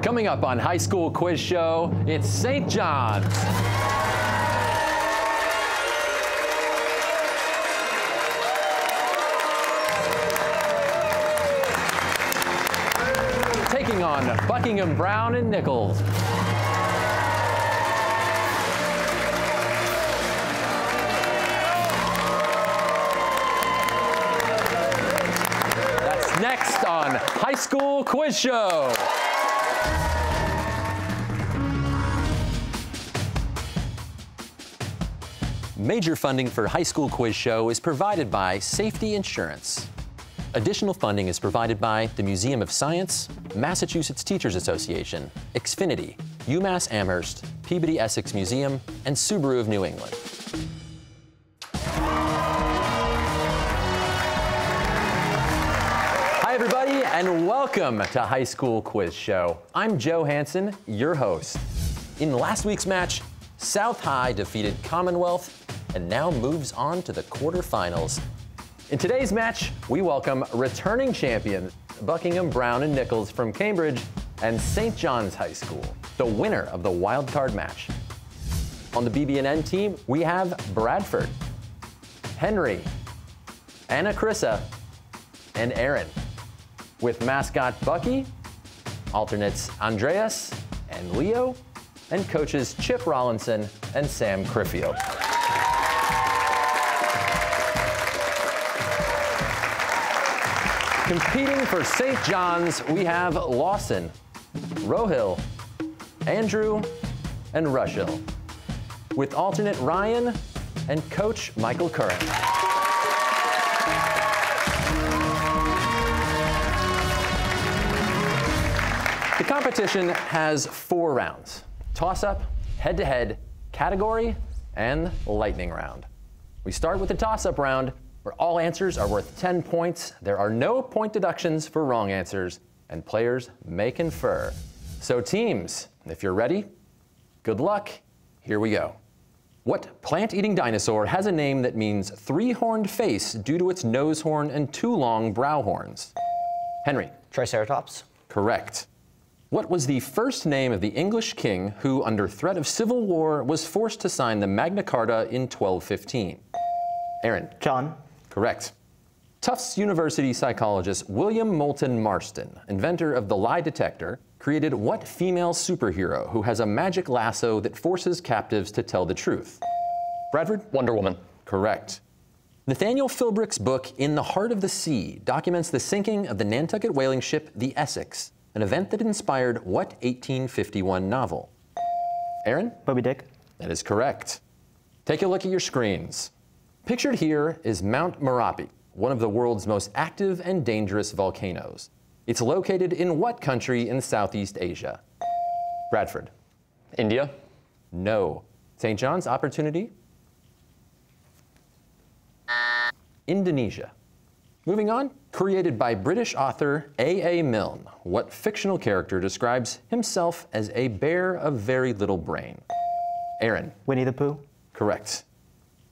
Coming up on High School Quiz Show, it's St. John's. Taking on Buckingham Browne Nichols. That's next on High School Quiz Show. Major funding for High School Quiz Show is provided by Safety Insurance. Additional funding is provided by the Museum of Science, Massachusetts Teachers Association, Xfinity, UMass Amherst, Peabody Essex Museum, and Subaru of New England. Hi everybody, and welcome to High School Quiz Show. I'm Joe Hanson, your host. In last week's match, South High defeated Commonwealth and now moves on to the quarterfinals. In today's match, we welcome returning champions Buckingham Browne Nichols from Cambridge and St. John's High School, the winner of the wild card match. On the BB&N team, we have Bradford, Henry, Anna Chrissa, and Aaron, with mascot Bucky, alternates Andreas and Leo, and coaches Chip Rollinson and Sam Criffield. Competing for St. John's, we have Lawson, Rohill, Andrew, and Rushhill, with alternate Ryan and coach Michael Curran. The competition has 4 rounds: toss-up, head-to-head, category, and lightning round. We start with the toss-up round, where all answers are worth 10 points. There are no point deductions for wrong answers, and players may confer. So teams, if you're ready, good luck. Here we go. What plant-eating dinosaur has a name that means 3-horned face due to its nose horn and 2 long brow horns? Henry. Triceratops. Correct. What was the first name of the English king who, under threat of civil war, was forced to sign the Magna Carta in 1215? Aaron. John. Correct. Tufts University psychologist William Moulton Marston, inventor of the lie detector, created what female superhero who has a magic lasso that forces captives to tell the truth? Bradford? Wonder Woman. Correct. Nathaniel Philbrick's book In the Heart of the Sea documents the sinking of the Nantucket whaling ship the Essex, an event that inspired what 1851 novel? Aaron? Moby Dick. That is correct. Take a look at your screens. Pictured here is Mount Merapi, one of the world's most active and dangerous volcanoes. It's located in what country in Southeast Asia? Bradford. India. No. St. John's, opportunity? Indonesia. Moving on, created by British author A.A. Milne, what fictional character describes himself as a bear of very little brain? Aaron. Winnie the Pooh. Correct.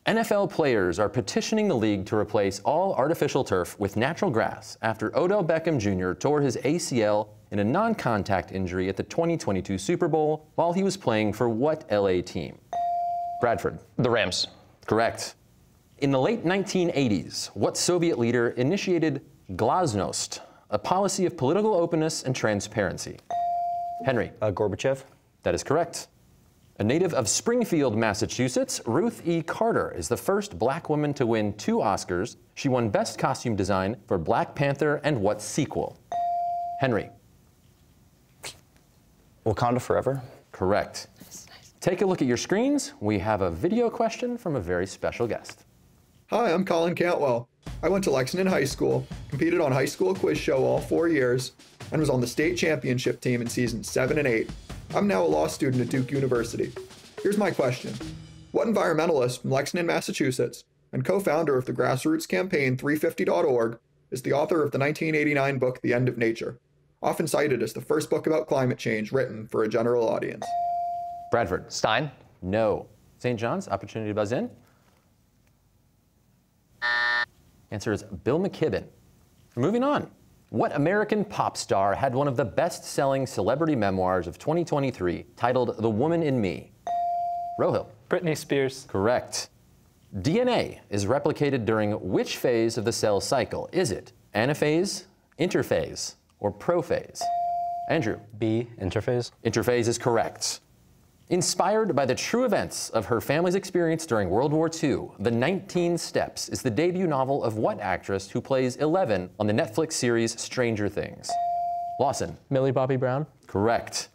NFL players are petitioning the league to replace all artificial turf with natural grass after Odell Beckham Jr. tore his ACL in a non-contact injury at the 2022 Super Bowl while he was playing for what LA team? Bradford. The Rams. Correct. In the late 1980s, what Soviet leader initiated glasnost, a policy of political openness and transparency? Henry. Gorbachev. That is correct. A native of Springfield, Massachusetts, Ruth E. Carter is the first black woman to win 2 Oscars. She won Best Costume Design for Black Panther and what sequel? Henry. Wakanda Forever. Correct. Take a look at your screens. We have a video question from a very special guest. Hi, I'm Colin Cantwell. I went to Lexington High School, competed on High School Quiz Show all 4 years, and was on the state championship team in seasons 7 and 8. I'm now a law student at Duke University. Here's my question. What environmentalist from Lexington, Massachusetts, and co-founder of the grassroots campaign 350.org is the author of the 1989 book The End of Nature, often cited as the first book about climate change written for a general audience? Bradford. Stein. No. St. John's, opportunity to buzz in. Answer is Bill McKibben. Moving on. What American pop star had one of the best-selling celebrity memoirs of 2023 titled The Woman in Me? Rohil. Britney Spears. Correct. DNA is replicated during which phase of the cell cycle? Is it anaphase, interphase, or prophase? Andrew. B, interphase. Interphase is correct. Inspired by the true events of her family's experience during World War II, The 19 Steps is the debut novel of what actress who plays Eleven on the Netflix series Stranger Things? Lawson. Millie Bobby Brown. Correct.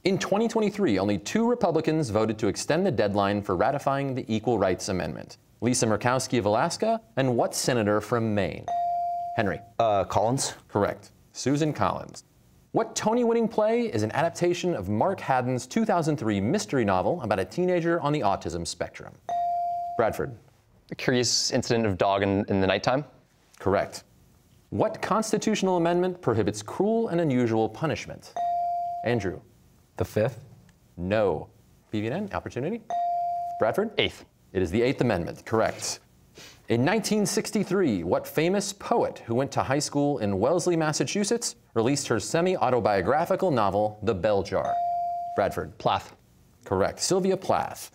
In 2023, only 2 Republicans voted to extend the deadline for ratifying the Equal Rights Amendment. Lisa Murkowski of Alaska and what senator from Maine? Henry. Collins. Correct. Susan Collins. What Tony-winning play is an adaptation of Mark Haddon's 2003 mystery novel about a teenager on the autism spectrum? Bradford. The Curious Incident of Dog in the Nighttime. Correct. What constitutional amendment prohibits cruel and unusual punishment? Andrew. The 5th. No. BB&N, opportunity? Bradford? 8th. It is the 8th Amendment, correct. In 1963, what famous poet who went to high school in Wellesley, Massachusetts, released her semi-autobiographical novel, The Bell Jar? Bradford? Plath. Correct. Sylvia Plath.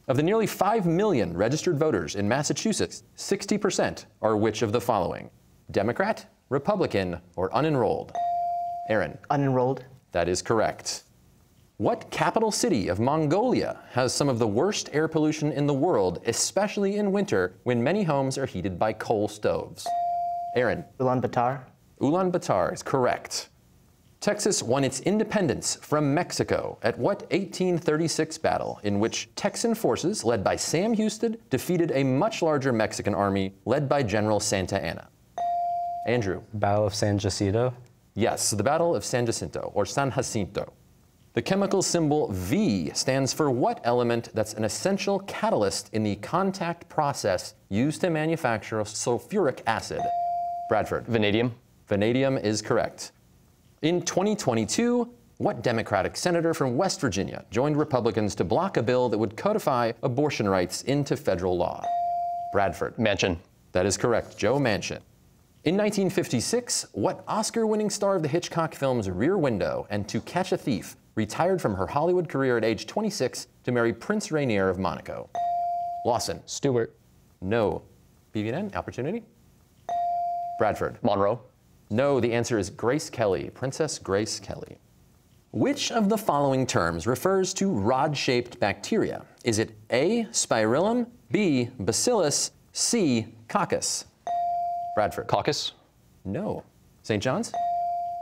Of the nearly 5 million registered voters in Massachusetts, 60% are which of the following? Democrat, Republican, or unenrolled? Aaron? Unenrolled. That is correct. What capital city of Mongolia has some of the worst air pollution in the world, especially in winter when many homes are heated by coal stoves? Aaron? Ulaanbaatar. Ulaanbaatar is correct. Texas won its independence from Mexico at what 1836 battle in which Texan forces led by Sam Houston defeated a much larger Mexican army led by General Santa Anna? Andrew? Battle of San Jacinto. Yes, the Battle of San Jacinto, or San Jacinto. The chemical symbol V stands for what element that's an essential catalyst in the contact process used to manufacture sulfuric acid? Bradford? Vanadium. Vanadium is correct. In 2022, what Democratic senator from West Virginia joined Republicans to block a bill that would codify abortion rights into federal law? Bradford? Manchin. That is correct, Joe Manchin. In 1956, what Oscar-winning star of the Hitchcock films Rear Window and To Catch a Thief retired from her Hollywood career at age 26 to marry Prince Rainier of Monaco? Lawson? Stewart. No. BB&N, opportunity? Bradford? Monroe. No, the answer is Grace Kelly, Princess Grace Kelly. Which of the following terms refers to rod-shaped bacteria? Is it A, spirillum, B, bacillus, C, coccus? Bradford? Caucus. No. St. John's?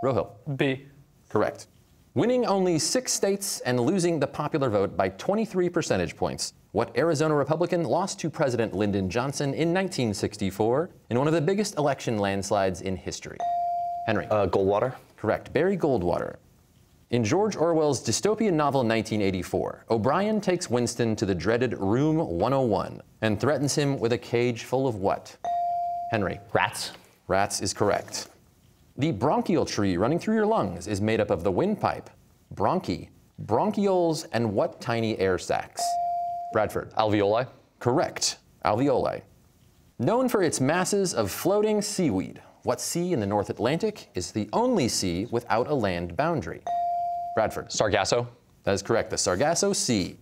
Rohill? B. Correct. Winning only 6 states and losing the popular vote by 23 percentage points, what Arizona Republican lost to President Lyndon Johnson in 1964 in one of the biggest election landslides in history? Henry? Goldwater. Correct. Barry Goldwater. In George Orwell's dystopian novel 1984, O'Brien takes Winston to the dreaded Room 101 and threatens him with a cage full of what? Henry? Rats. Rats is correct. The bronchial tree running through your lungs is made up of the windpipe, bronchi, bronchioles, and what tiny air sacs? Bradford? Alveoli. Correct. Alveoli. Known for its masses of floating seaweed, what sea in the North Atlantic is the only sea without a land boundary? Bradford? Sargasso. That is correct, the Sargasso Sea.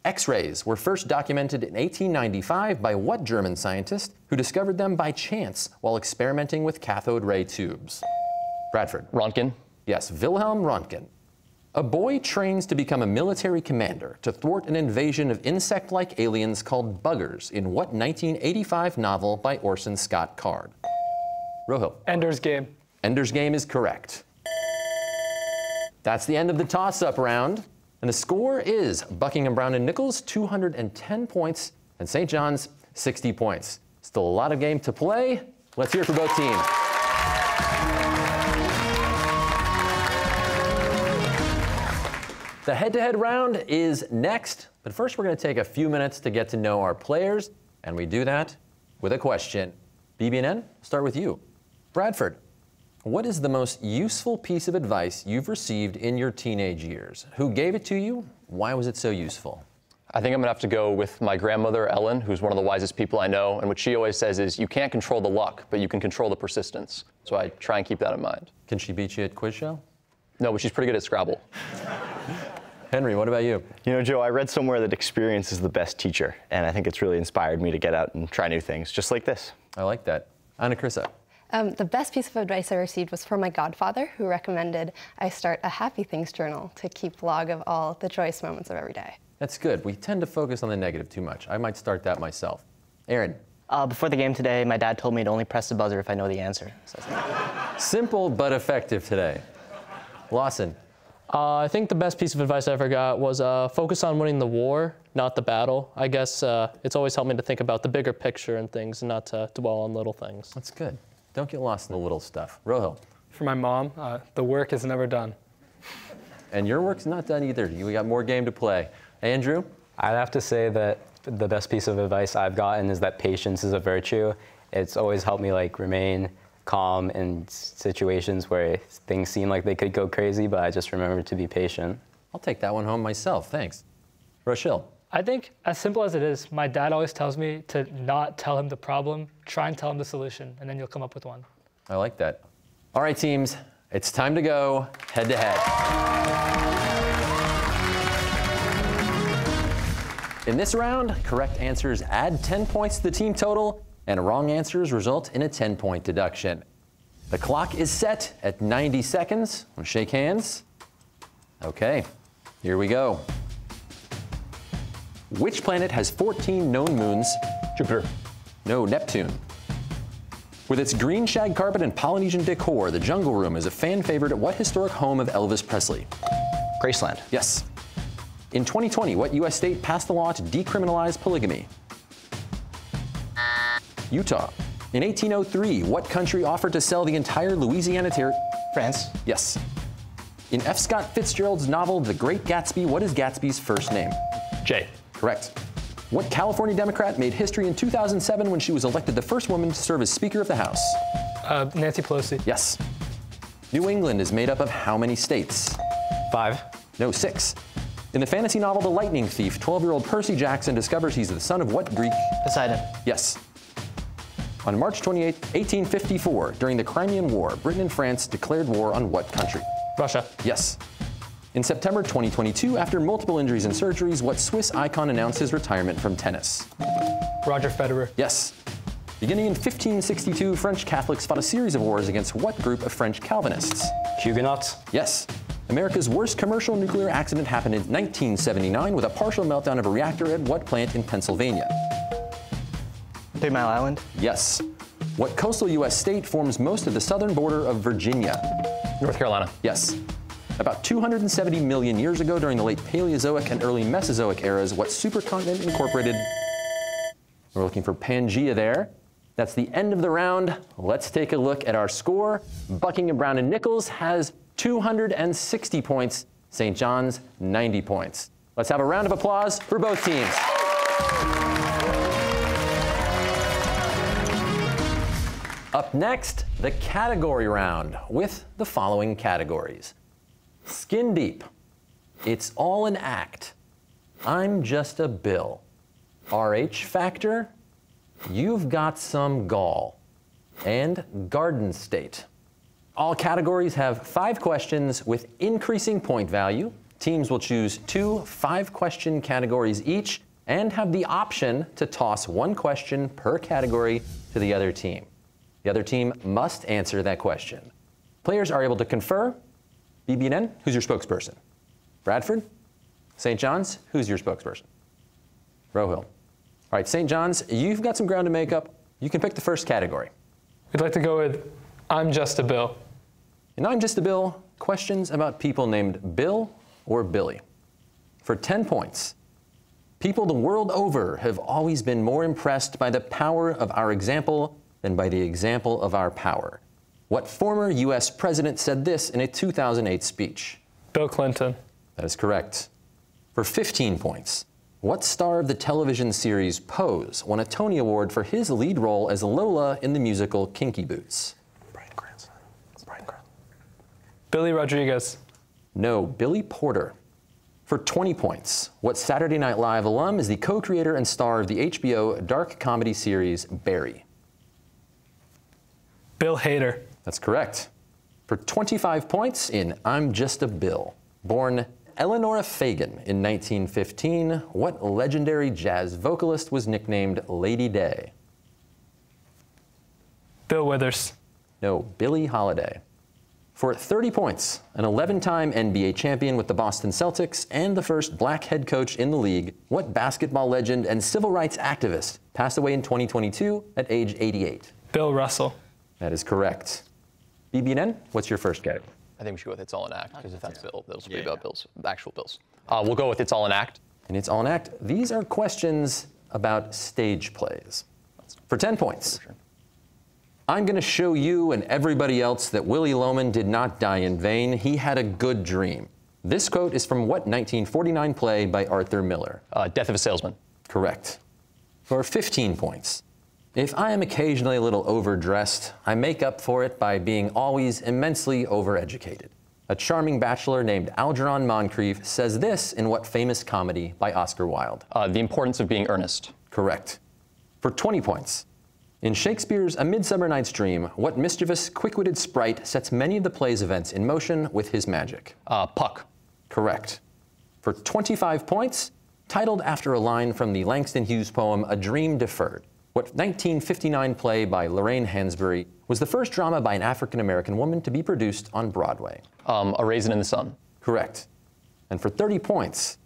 X-rays were first documented in 1895 by what German scientist who discovered them by chance while experimenting with cathode ray tubes? Bradford? Röntgen. Yes, Wilhelm Röntgen. A boy trains to become a military commander to thwart an invasion of insect-like aliens called buggers in what 1985 novel by Orson Scott Card? Rohill? Ender's Game. Ender's Game is correct. That's the end of the toss-up round. And the score is Buckingham Browne and Nichols, 210 points, and St. John's, 60 points. Still a lot of game to play. Let's hear it for both teams. The head-to-head round is next, but first we're going to take a few minutes to get to know our players, and we do that with a question. BB&N, start with you. Bradford, what is the most useful piece of advice you've received in your teenage years? Who gave it to you? Why was it so useful? I think I'm gonna have to go with my grandmother, Ellen, who's one of the wisest people I know, and what she always says is, you can't control the luck, but you can control the persistence. So I try and keep that in mind. Can she beat you at quiz show? No, but she's pretty good at Scrabble. Henry, what about you? You know, Joe, I read somewhere that experience is the best teacher, and I think it's really inspired me to get out and try new things, just like this. I like that. Anna Krissa. The best piece of advice I received was from my godfather, who recommended I start a happy things journal to keep log of all the joyous moments of every day. That's good. We tend to focus on the negative too much. I might start that myself. Aaron. Before the game today, my dad told me to only press the buzzer if I know the answer. So Simple but effective today. Lawson. I think the best piece of advice I ever got was focus on winning the war, not the battle. I guess it's always helped me to think about the bigger picture and things and not to dwell on little things. That's good. Don't get lost in the little stuff. Rohil. For my mom, the work is never done. And your work's not done either. We got more game to play. Andrew? I'd have to say that the best piece of advice I've gotten is that patience is a virtue. It's always helped me remain calm in situations where things seem like they could go crazy, but I just remember to be patient. I'll take that one home myself. Thanks. Rochelle. I think, as simple as it is, my dad always tells me to not tell him the problem, try and tell him the solution, and then you'll come up with one. I like that. All right, teams, it's time to go head-to-head. In this round, correct answers add 10 points to the team total, and wrong answers result in a 10-point deduction. The clock is set at 90 seconds. Want to shake hands? Okay, here we go. Which planet has 14 known moons? Jupiter. No, Neptune. With its green shag carpet and Polynesian decor, the Jungle Room is a fan favorite at what historic home of Elvis Presley? Graceland. Yes. In 2020, what U.S. state passed a law to decriminalize polygamy? Utah. In 1803, what country offered to sell the entire Louisiana territory? France. Yes. In F. Scott Fitzgerald's novel, The Great Gatsby, what is Gatsby's first name? Jay. Correct. What California Democrat made history in 2007 when she was elected the first woman to serve as Speaker of the House? Nancy Pelosi. Yes. New England is made up of how many states? 5. No, 6. In the fantasy novel The Lightning Thief, 12-year-old Percy Jackson discovers he's the son of what Greek? Poseidon. Yes. On March 28, 1854, during the Crimean War, Britain and France declared war on what country? Russia. Yes. In September 2022, after multiple injuries and surgeries, what Swiss icon announced his retirement from tennis? Roger Federer. Yes. Beginning in 1562, French Catholics fought a series of wars against what group of French Calvinists? Huguenots. Yes. America's worst commercial nuclear accident happened in 1979 with a partial meltdown of a reactor at what plant in Pennsylvania? 3 Mile Island. Yes. What coastal U.S. state forms most of the southern border of Virginia? North Carolina. Yes. About 270 million years ago, during the late Paleozoic and early Mesozoic eras, what supercontinent incorporated? We're looking for Pangaea there. That's the end of the round. Let's take a look at our score. Buckingham Browne and Nichols has 260 points. St. John's, 90 points. Let's have a round of applause for both teams. Up next, the category round with the following categories. Skin Deep. It's all an act. I'm just a bill. RH Factor. You've got some gall. And Garden State. All categories have 5 questions with increasing point value. Teams will choose 2 5-question categories each and have the option to toss 1 question per category to the other team. The other team must answer that question. Players are able to confer. BB&N, who's your spokesperson? Bradford? St. John's, who's your spokesperson? Rohill. All right, St. John's, you've got some ground to make up. You can pick the first category. We'd like to go with I'm Just a Bill. And I'm Just a Bill, questions about people named Bill or Billy. For 10 points, people the world over have always been more impressed by the power of our example than by the example of our power. What former U.S. president said this in a 2008 speech? Bill Clinton. That is correct. For 15 points, what star of the television series Pose won a Tony Award for his lead role as Lola in the musical Kinky Boots? Bryan Cranston. Billy Rodriguez. No, Billy Porter. For 20 points, what Saturday Night Live alum is the co-creator and star of the HBO dark comedy series Barry? Bill Hader. That's correct. For 25 points in I'm Just a Bill, born Eleanor Fagan in 1915, what legendary jazz vocalist was nicknamed Lady Day? Bill Withers. No, Billie Holiday. For 30 points, an 11-time NBA champion with the Boston Celtics and the first black head coach in the league, what basketball legend and civil rights activist passed away in 2022 at age 88? Bill Russell. That is correct. BB&N, what's your first category? I think we should go with It's All an Act, because if that's Bill, those will be about Bills, actual Bills. We'll go with It's All an Act. And It's All an Act. These are questions about stage plays. For 10 points. I'm going to show you and everybody else that Willy Loman did not die in vain. He had a good dream. This quote is from what 1949 play by Arthur Miller? Death of a Salesman. Correct. For 15 points. If I am occasionally a little overdressed, I make up for it by being always immensely overeducated. A charming bachelor named Algernon Moncrief says this in what famous comedy by Oscar Wilde? The Importance of Being Earnest. Correct. For 20 points. In Shakespeare's A Midsummer Night's Dream, what mischievous, quick-witted sprite sets many of the play's events in motion with his magic? Puck. Correct. For 25 points, titled after a line from the Langston Hughes poem A Dream Deferred, what 1959 play by Lorraine Hansberry was the first drama by an African-American woman to be produced on Broadway? A Raisin in the Sun. Correct. And for 30 points,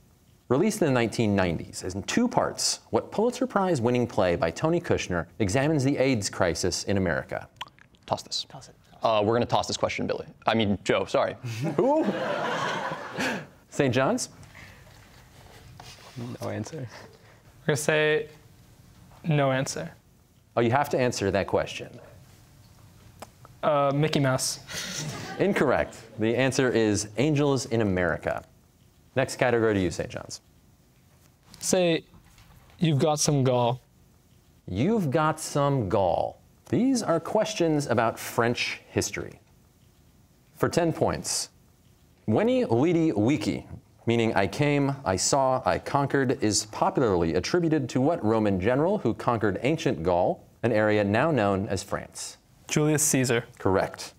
released in the 1990s as in 2 parts, what Pulitzer Prize-winning play by Tony Kushner examines the AIDS crisis in America? Toss this. Toss it. We're going to toss this question, Billy. I mean, Joe, sorry. Who? St. John's? No answer. We're going to say no answer. Oh, you have to answer that question. Mickey Mouse. Incorrect. The answer is Angels in America. Next category to you, St. John's. Say, You've Got Some Gall. You've Got Some Gall. These are questions about French history. For 10 points, Weni Lidi Wiki, meaning I came, I saw, I conquered, is popularly attributed to what Roman general who conquered ancient Gaul, an area now known as France? Julius Caesar. Correct.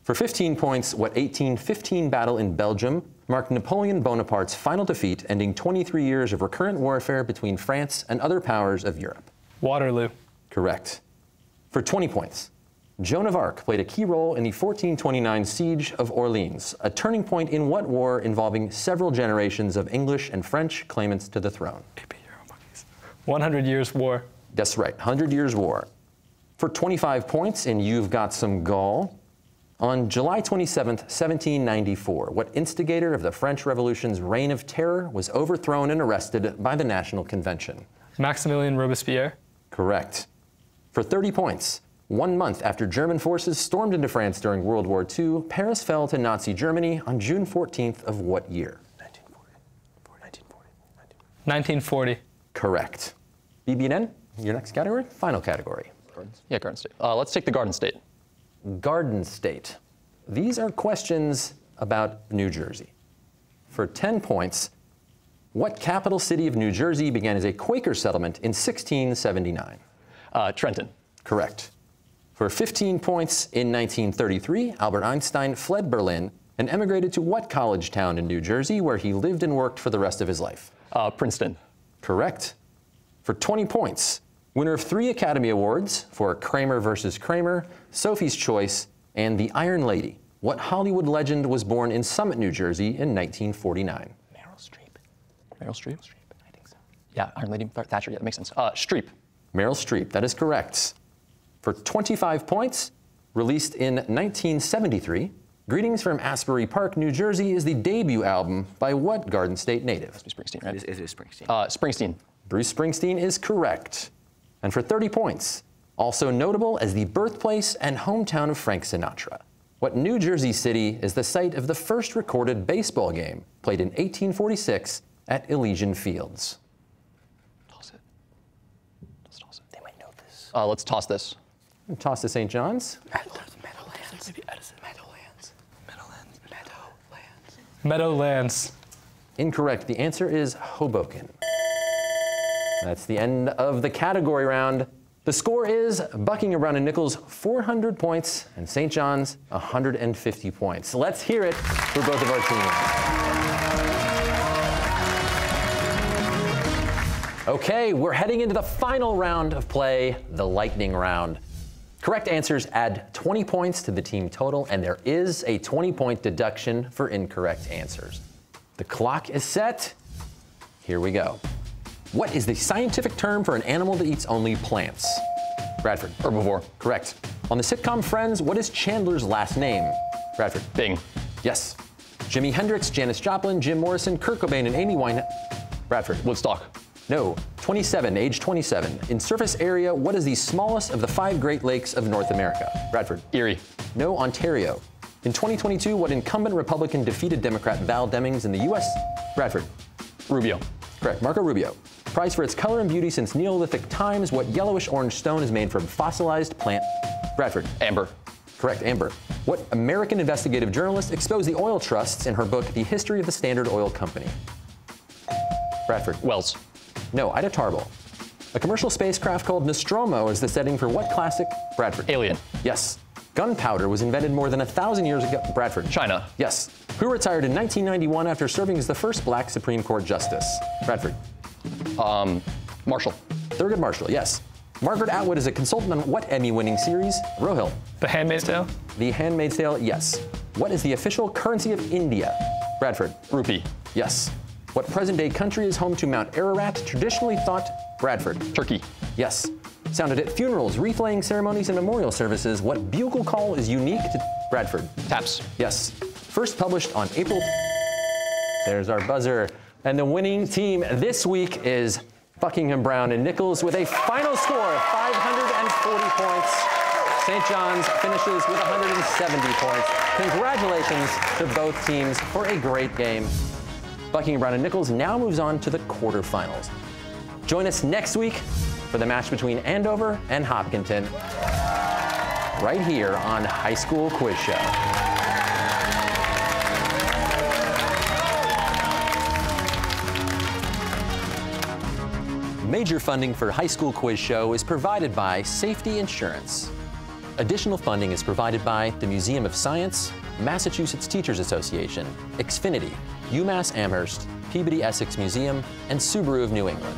For 15 points, what 1815 battle in Belgium marked Napoleon Bonaparte's final defeat, ending 23 years of recurrent warfare between France and other powers of Europe? Waterloo. Correct. For 20 points, Joan of Arc played a key role in the 1429 siege of Orleans, a turning point in what war involving several generations of English and French claimants to the throne? 100 Years' War. That's right, 100 Years' War. For 25 points in You've Got Some Gall, on July 27th, 1794, what instigator of the French Revolution's reign of terror was overthrown and arrested by the National Convention? Maximilien Robespierre. Correct. For 30 points, 1 month after German forces stormed into France during World War II, Paris fell to Nazi Germany on June 14th of what year? 1940. Correct. BB&N, your next category, final category. Yeah, Garden State. Let's take the Garden State. Garden State. These are questions about New Jersey. For 10 points, what capital city of New Jersey began as a Quaker settlement in 1679? Trenton. Correct. For 15 points, in 1933, Albert Einstein fled Berlin and emigrated to what college town in New Jersey where he lived and worked for the rest of his life? Princeton. Correct. For 20 points, winner of 3 Academy Awards for Kramer vs. Kramer, Sophie's Choice, and The Iron Lady, what Hollywood legend was born in Summit, New Jersey in 1949? Meryl Streep. Meryl Streep? I think so. Yeah, Iron Lady, Thatcher, yeah, that makes sense. Streep. Meryl Streep, that is correct. For 25 points, released in 1973, Greetings from Asbury Park, New Jersey is the debut album by what Garden State native? Must be Springsteen, right? It is Springsteen. Springsteen. Bruce Springsteen is correct. And for 30 points, also notable as the birthplace and hometown of Frank Sinatra, what New Jersey city is the site of the first recorded baseball game played in 1846 at Elysian Fields? Toss it. Let's toss it. They might know this. Let's toss this. Toss to St. John's. Meadowlands. Incorrect. The answer is Hoboken. That's the end of the category round. The score is Buckingham Browne Nichols 400 points and St. John's 150 points. Let's hear it for both of our teams. Okay, we're heading into the final round of play, the lightning round. Correct answers add 20 points to the team total, and there is a 20-point deduction for incorrect answers. The clock is set. Here we go. What is the scientific term for an animal that eats only plants? Bradford. Herbivore. Correct. On the sitcom Friends, what is Chandler's last name? Bradford. Bing. Yes. Jimi Hendrix, Janis Joplin, Jim Morrison, Kurt Cobain, and Amy Winehouse. Bradford. Woodstock. No. 27, age 27. In surface area, what is the smallest of the 5 Great Lakes of North America? Bradford. Erie. No. Ontario. In 2022, what incumbent Republican defeated Democrat Val Demings in the U.S.? Bradford. Rubio. Correct. Marco Rubio. Prized for its color and beauty since Neolithic times, what yellowish-orange stone is made from fossilized plant? Bradford. Amber. Correct. Amber. What American investigative journalist exposed the oil trusts in her book, The History of the Standard Oil Company? Bradford. Wells. No. Ida Tarbell. A commercial spacecraft called Nostromo is the setting for what classic? Bradford. Alien. Yes. Gunpowder was invented more than 1,000 years ago. Bradford. China. Yes. Who retired in 1991 after serving as the first black Supreme Court justice? Bradford. Marshall. Thurgood Marshall, yes. Margaret Atwood is a consultant on what Emmy-winning series? Rohill. The Handmaid's Tale. The Handmaid's Tale, yes. What is the official currency of India? Bradford. Rupee. Yes. What present-day country is home to Mount Ararat, traditionally thought? Bradford. Turkey. Yes. Sounded at funerals, wreath-laying ceremonies, and memorial services, what bugle call is unique to Bradford? Taps. Yes. First published on April. There's our buzzer. And the winning team this week is Buckingham Browne Nichols with a final score of 540 points. St. John's finishes with 170 points. Congratulations to both teams for a great game. Buckingham Browne Nichols now moves on to the quarterfinals. Join us next week for the match between Andover and Hopkinton, right here on High School Quiz Show. Major funding for High School Quiz Show is provided by Safety Insurance. Additional funding is provided by the Museum of Science, Massachusetts Teachers Association, Xfinity, UMass Amherst, Peabody Essex Museum, and Subaru of New England.